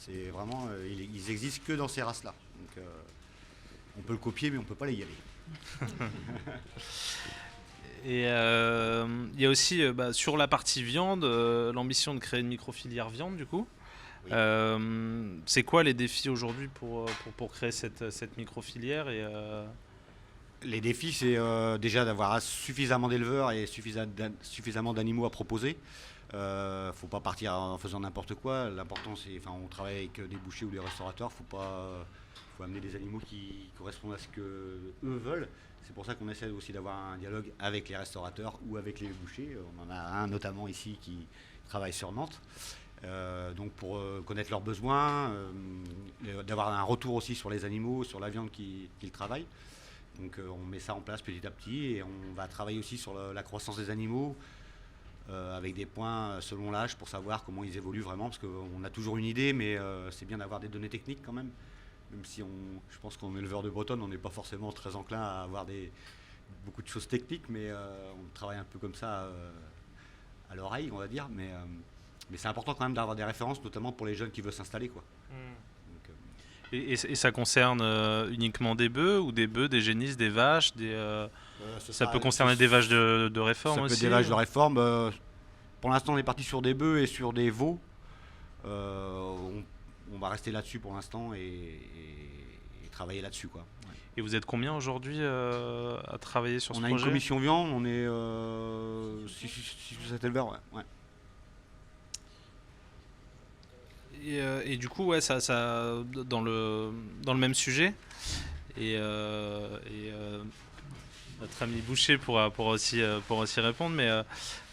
C'est vraiment, ils existent que dans ces races-là. Donc, on peut le copier, mais on peut pas y aller. Et il y a aussi sur la partie viande, l'ambition de créer une micro-filière viande, du coup. Oui. C'est quoi les défis aujourd'hui pour créer cette micro-filière Les défis, c'est déjà d'avoir suffisamment d'éleveurs et suffisamment d'animaux à proposer. Faut pas partir en faisant n'importe quoi. L'important, c'est, on travaille avec des bouchers ou des restaurateurs. Faut amener des animaux qui correspondent à ce que eux veulent. C'est pour ça qu'on essaie aussi d'avoir un dialogue avec les restaurateurs ou avec les bouchers. On en a un notamment ici qui travaille sur Nantes. Donc pour connaître leurs besoins, d'avoir un retour aussi sur les animaux, sur la viande qu'ils travaillent. Donc on met ça en place petit à petit et on va travailler aussi sur la croissance des animaux avec des points selon l'âge pour savoir comment ils évoluent vraiment, parce qu'on a toujours une idée, mais c'est bien d'avoir des données techniques quand même. Même si je pense qu'en éleveur de Bretonne, on n'est pas forcément très enclin à avoir beaucoup de choses techniques, mais on travaille un peu comme ça à l'oreille, on va dire. Mais c'est important quand même d'avoir des références, notamment pour les jeunes qui veulent s'installer, quoi. Donc, et ça concerne uniquement des bœufs ou des génisses, des vaches ça peut concerner des vaches de réforme aussi. Ça peut être des vaches de réforme. Pour l'instant, on est parti sur des bœufs et sur des veaux. On va rester là-dessus pour l'instant et travailler là-dessus, quoi. Ouais. Et vous êtes combien aujourd'hui à travailler sur ce projet ? On a une commission viande, on est 6 ou 7 éleveurs. Ouais. Et du coup, ouais, ça dans le même sujet. Et notre ami Boucher pourra aussi répondre. Mais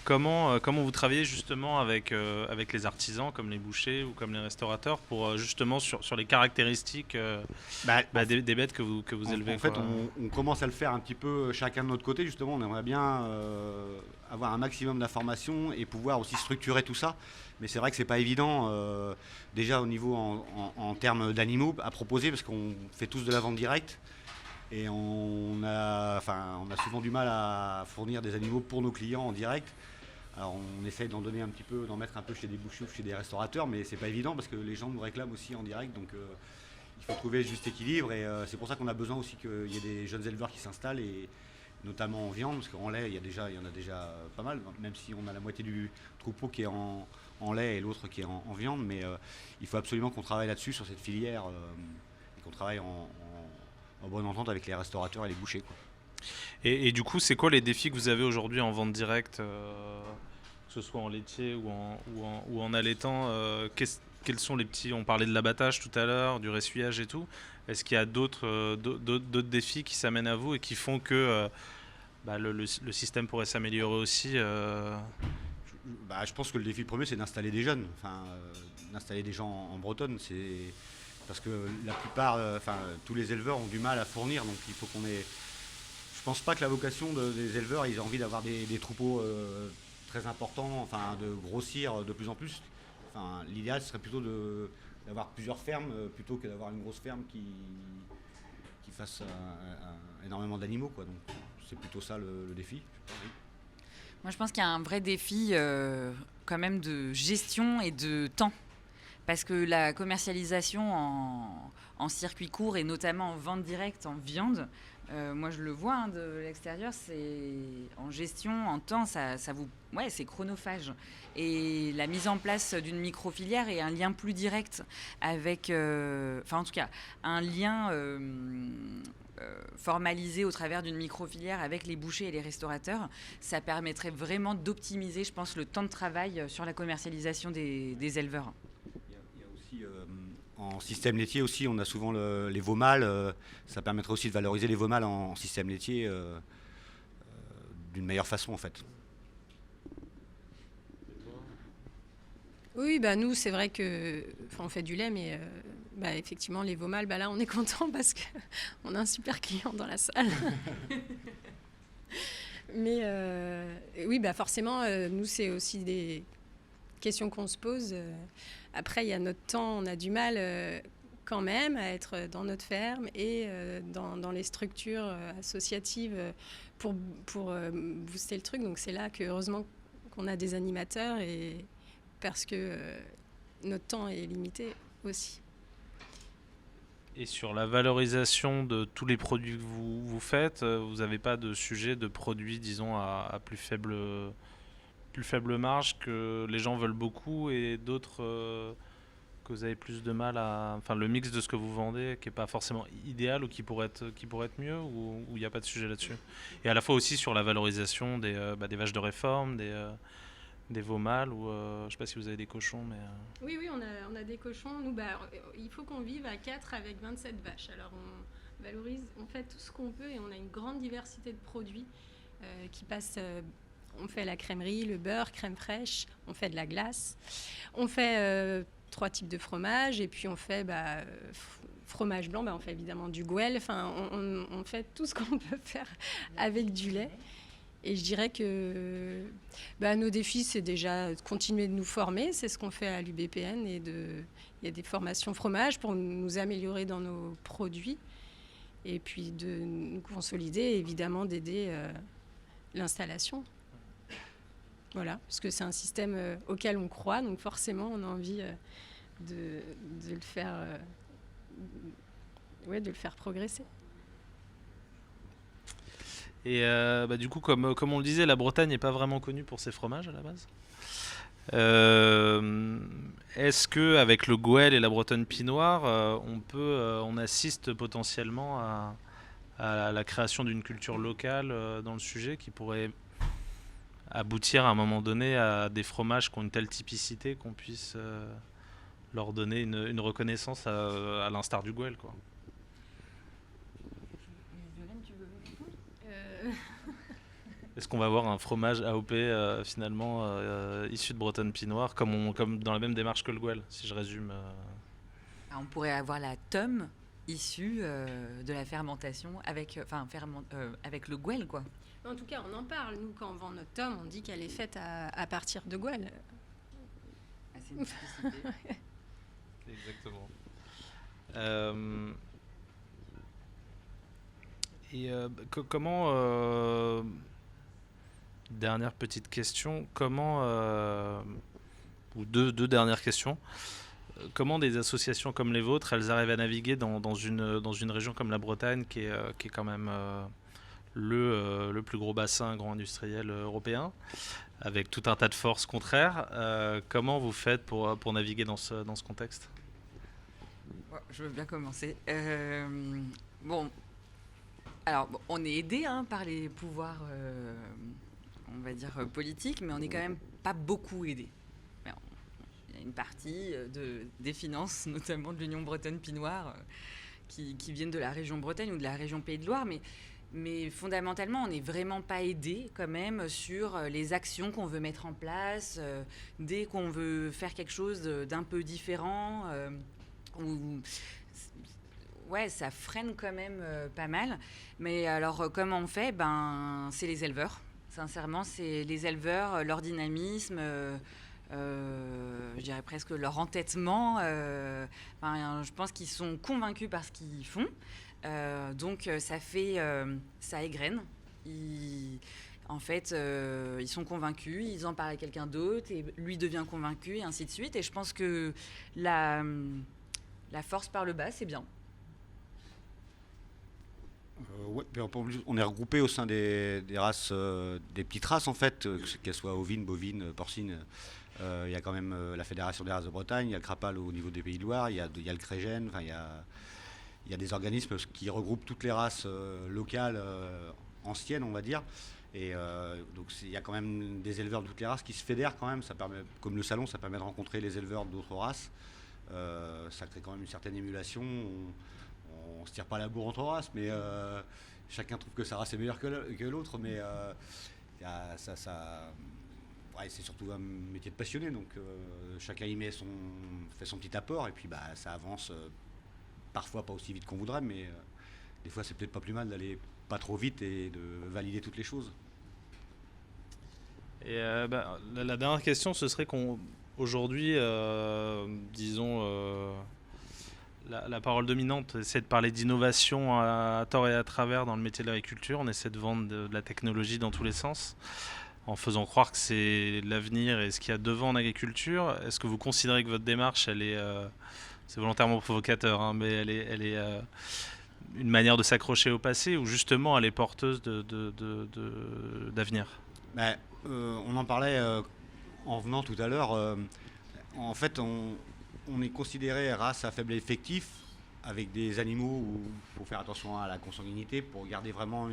comment vous travaillez justement avec les artisans comme les bouchers ou comme les restaurateurs pour justement sur les caractéristiques des bêtes que vous élevez. En fait, on commence à le faire un petit peu chacun de notre côté. Justement, on aimerait bien avoir un maximum d'informations et pouvoir aussi structurer tout ça. Mais c'est vrai que c'est pas évident déjà au niveau en termes d'animaux à proposer, parce qu'on fait tous de la vente directe. Et on a souvent du mal à fournir des animaux pour nos clients en direct. Alors on essaye d'en mettre un peu chez des bouchers ou chez des restaurateurs, mais c'est pas évident parce que les gens nous réclament aussi en direct. Donc il faut trouver le juste équilibre et c'est pour ça qu'on a besoin aussi qu'il y ait des jeunes éleveurs qui s'installent, et notamment en viande, parce qu'en lait il y en a déjà pas mal, même si on a la moitié du troupeau qui est en lait et l'autre qui est en viande. Mais il faut absolument qu'on travaille là-dessus, sur cette filière, et qu'on travaille en bonne entente avec les restaurateurs et les bouchers, quoi. Et du coup, c'est quoi les défis que vous avez aujourd'hui en vente directe, que ce soit en laitier ou en allaitant Quels sont les petits... On parlait de l'abattage tout à l'heure, du ressuyage et tout. Est-ce qu'il y a d'autres défis qui s'amènent à vous et qui font que le système pourrait s'améliorer aussi Je pense que le défi premier, c'est d'installer des jeunes, d'installer des gens en Bretonne. Parce que la plupart, tous les éleveurs ont du mal à fournir, donc il faut qu'on ait. Je pense pas que la vocation des éleveurs, ils ont envie d'avoir des troupeaux très importants, de grossir de plus en plus. L'idéal serait plutôt d'avoir plusieurs fermes plutôt que d'avoir une grosse ferme qui fasse énormément d'animaux, quoi. Donc c'est plutôt ça le défi. Moi, je pense qu'il y a un vrai défi quand même de gestion et de temps. Parce que la commercialisation en circuit court et notamment en vente directe en viande, moi je le vois de l'extérieur, c'est en gestion, en temps, c'est chronophage. Et la mise en place d'une micro-filière est un lien plus direct avec, en tout cas, un lien formalisé au travers d'une micro-filière avec les bouchers et les restaurateurs. Ça permettrait vraiment d'optimiser, je pense, le temps de travail sur la commercialisation des éleveurs. En système laitier aussi, on a souvent les veaux mâles. Ça permettrait aussi de valoriser les veaux mâles en système laitier d'une meilleure façon, en fait. Oui, nous, c'est vrai que, on fait du lait, mais effectivement, les veaux mâles, là, on est content parce qu'on a un super client dans la salle. Mais oui, forcément, nous, c'est aussi des questions qu'on se pose. Après, il y a notre temps, on a du mal quand même à être dans notre ferme et dans les structures associatives pour booster le truc. Donc c'est là que heureusement qu'on a des animateurs et parce que notre temps est limité aussi. Et sur la valorisation de tous les produits que vous faites, vous n'avez pas de sujet de produits, disons, à plus faible marge que les gens veulent beaucoup et d'autres que vous avez plus de mal à... le mix de ce que vous vendez qui n'est pas forcément idéal ou qui pourrait être mieux ou il n'y a pas de sujet là-dessus. Et à la fois aussi sur la valorisation des vaches de réforme, des veaux mâles ou je ne sais pas si vous avez des cochons mais... Oui, on a des cochons. Nous, il faut qu'on vive à 4 avec 27 vaches. Alors on valorise, on fait tout ce qu'on peut et on a une grande diversité de produits qui passent... on fait la crèmerie, le beurre, crème fraîche, on fait de la glace. On fait 3 types de fromage et puis on fait fromage blanc, on fait évidemment du gouel. On fait tout ce qu'on peut faire avec du lait. Et je dirais que nos défis, c'est déjà de continuer de nous former. C'est ce qu'on fait à l'UBPN. Il y a des formations fromage pour nous améliorer dans nos produits. Et puis de nous consolider et évidemment d'aider l'installation. Voilà, parce que c'est un système auquel on croit. Donc forcément, on a envie de le faire, de le faire progresser. Et du coup, comme on le disait, la Bretagne n'est pas vraiment connue pour ses fromages à la base. Est-ce que avec le Gouel et la Bretonne Pinoire, on assiste potentiellement à la création d'une culture locale dans le sujet qui pourrait aboutir à un moment donné à des fromages qui ont une telle typicité qu'on puisse leur donner une reconnaissance à l'instar du Gouel, quoi. Est-ce qu'on va avoir un fromage AOP finalement issu de Bretonne Pinoire comme dans la même démarche que le Gouel, si je résume On pourrait avoir la tome issue de la fermentation avec le Gouel, quoi. En tout cas, on en parle. Nous, quand on vend notre tome, on dit qu'elle est faite à partir de Gouel. C'est une spécificité. Exactement. Comment... dernière petite question. Ou deux dernières questions. Comment des associations comme les vôtres, elles arrivent à naviguer dans une région comme la Bretagne, qui est quand même le plus gros bassin agro-industriel européen, avec tout un tas de forces contraires. Comment vous faites pour naviguer dans ce contexte ? Je veux bien commencer. On est aidé par les pouvoirs, on va dire, politiques, mais on n'est quand même pas beaucoup aidé. Il y a une partie des finances, notamment de l'Union Bretonne Pinoire, qui viennent de la région Bretagne ou de la région Pays de Loire, mais fondamentalement, on n'est vraiment pas aidé quand même sur les actions qu'on veut mettre en place, dès qu'on veut faire quelque chose d'un peu différent. Ouais, ça freine quand même pas mal. Mais alors, comment on fait ? C'est les éleveurs. Sincèrement, c'est les éleveurs, leur dynamisme, je dirais presque leur entêtement. Je pense qu'ils sont convaincus par ce qu'ils font. Donc, ça égrène. Ils sont convaincus, ils en parlent à quelqu'un d'autre, et lui devient convaincu, et ainsi de suite. Et je pense que la force par le bas, c'est bien. Ouais, on est regroupé au sein des races, des petites races en fait, qu'elles soient ovines, bovines, porcines. Il y a quand même la Fédération des races de Bretagne, il y a le Crapal au niveau des Pays de Loire, il y a le Crégène, il y a des organismes qui regroupent toutes les races locales, anciennes on va dire. Et donc il y a quand même des éleveurs de toutes les races qui se fédèrent quand même. Ça permet, comme le salon, ça permet de rencontrer les éleveurs d'autres races. Ça crée quand même une certaine émulation. On se tire pas la bourre entre races, mais chacun trouve que sa race est meilleure que l'autre. Mais ouais, c'est surtout un métier de passionné, donc chacun y fait son petit apport, et puis ça avance. Parfois pas aussi vite qu'on voudrait, mais des fois c'est peut-être pas plus mal d'aller pas trop vite et de valider toutes les choses. Et la dernière question, ce serait qu'aujourd'hui, disons, la parole dominante, c'est de parler d'innovation à tort et à travers dans le métier de l'agriculture. On essaie de vendre de la technologie dans tous les sens, en faisant croire que c'est l'avenir et ce qu'il y a devant en agriculture. Est-ce que vous considérez que votre démarche, elle est, c'est volontairement provocateur, hein, mais elle est une manière de s'accrocher au passé, ou justement elle est porteuse d'avenir ? On en parlait en venant tout à l'heure. En fait, on est considéré race à faible effectif, avec des animaux où il faut faire attention à la consanguinité pour garder vraiment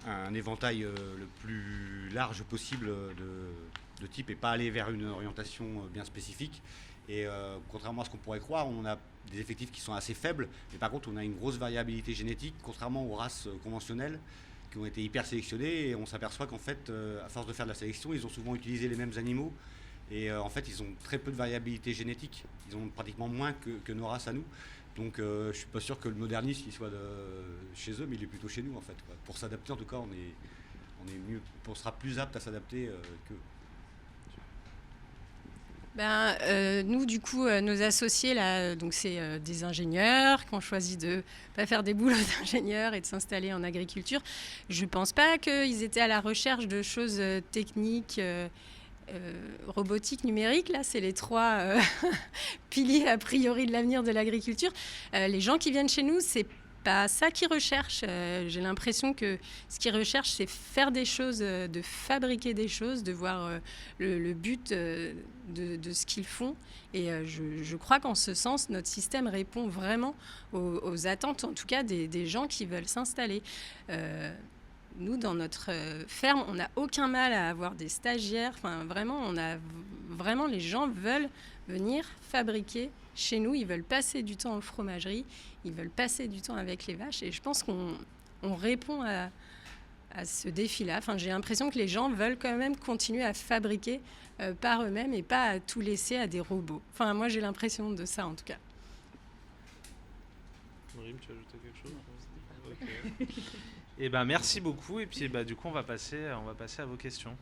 un éventail le plus large possible de type, et pas aller vers une orientation bien spécifique. Et contrairement à ce qu'on pourrait croire, on a des effectifs qui sont assez faibles, mais par contre on a une grosse variabilité génétique, contrairement aux races conventionnelles qui ont été hyper sélectionnées. Et on s'aperçoit qu'en fait, à force de faire de la sélection, ils ont souvent utilisé les mêmes animaux, et en fait ils ont très peu de variabilité génétique. Ils ont pratiquement moins que nos races à nous. Donc je suis pas sûr que le modernisme il soit chez eux, mais il est plutôt chez nous en fait, quoi. Pour s'adapter, en tout cas, on sera plus apte à s'adapter qu'eux. Nous, du coup, nos associés, là, donc c'est des ingénieurs qui ont choisi de ne pas faire des boulots d'ingénieurs et de s'installer en agriculture. Je ne pense pas qu'ils étaient à la recherche de choses techniques, robotiques, numériques. Là, c'est les trois piliers, a priori, de l'avenir de l'agriculture. Les gens qui viennent chez nous, c'est pas ça qu'ils recherchent. J'ai l'impression que ce qu'ils recherchent, c'est faire des choses, de fabriquer des choses, de voir le but de ce qu'ils font. Et je crois qu'en ce sens, notre système répond vraiment aux attentes, en tout cas des gens qui veulent s'installer. Nous, dans notre ferme, on n'a aucun mal à avoir des stagiaires. Enfin, vraiment, les gens veulent venir fabriquer chez nous. Ils veulent passer du temps en fromagerie. Ils veulent passer du temps avec les vaches. Et je pense qu'on répond à ce défi-là. Enfin, j'ai l'impression que les gens veulent quand même continuer à fabriquer par eux-mêmes et pas à tout laisser à des robots. Enfin, moi, j'ai l'impression de ça, en tout cas. Maureen, tu as ajouté quelque chose ? Okay. Et merci beaucoup. Et puis du coup, on va passer à vos questions.